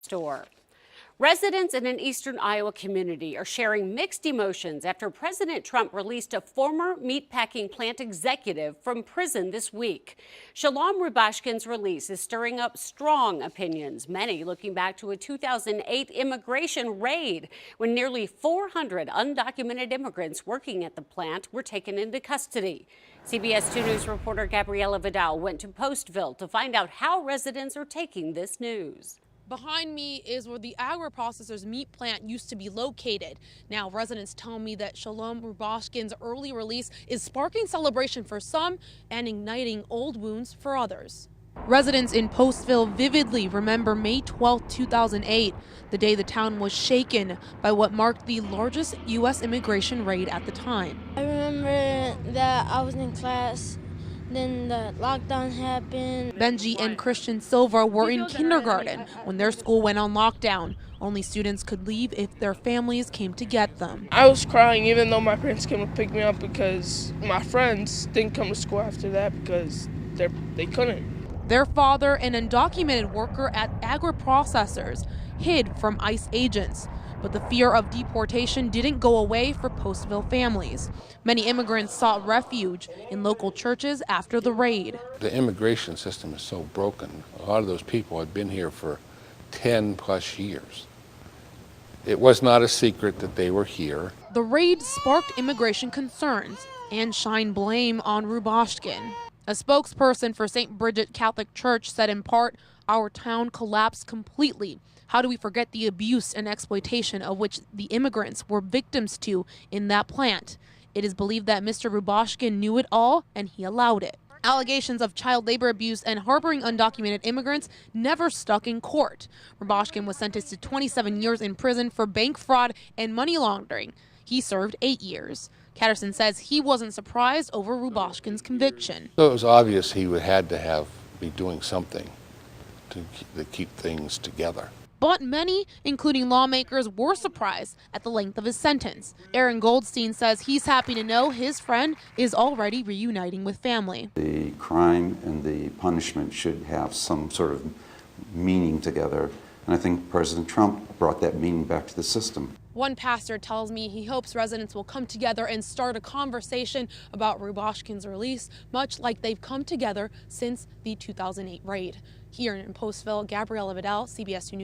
store. Residents in an eastern Iowa community are sharing mixed emotions after President Trump released a former meatpacking plant executive from prison this week. Sholom Rubashkin's release is stirring up strong opinions, many looking back to a 2008 immigration raid when nearly 400 undocumented immigrants working at the plant were taken into custody. CBS 2 News reporter Gabriela Vidal went to Postville to find out how residents are taking this news. Behind me is where the Agriprocessors meat plant used to be located. Now residents tell me that Sholom Rubashkin's early release is sparking celebration for some and igniting old wounds for others. Residents in Postville vividly remember May 12, 2008, the day the town was shaken by what marked the largest U.S. immigration raid at the time. I remember that I was in class. Then the lockdown happened. Benji and Christian Silva were in kindergarten when their school went on lockdown. Only students could leave if their families came to get them. I was crying even though my parents came to pick me up because my friends didn't come to school after that because they couldn't. Their father, an undocumented worker at Agriprocessors, hid from ICE agents. But the fear of deportation didn't go away for Postville families. Many immigrants sought refuge in local churches after the raid. The immigration system is so broken. A lot of those people had been here for 10 plus years. It was not a secret that they were here. The raid sparked immigration concerns and shined blame on Rubashkin. A spokesperson for St. Bridget Catholic Church said in part, "Our town collapsed completely. How do we forget the abuse and exploitation of which the immigrants were victims to in that plant? It is believed that Mr. Rubashkin knew it all and he allowed it." Allegations of child labor abuse and harboring undocumented immigrants never stuck in court. Rubashkin was sentenced to 27 years in prison for bank fraud and money laundering. He served 8 years. Catterson says he wasn't surprised over Rubashkin's conviction. So it was obvious he had to be doing something to keep things together. But many, including lawmakers, were surprised at the length of his sentence. Aaron Goldstein says he's happy to know his friend is already reuniting with family. The crime and the punishment should have some sort of meaning together. And I think President Trump brought that meaning back to the system. One pastor tells me he hopes residents will come together and start a conversation about Rubashkin's release, much like they've come together since the 2008 raid. Here in Postville, Gabriela Vidal, CBS 2 News.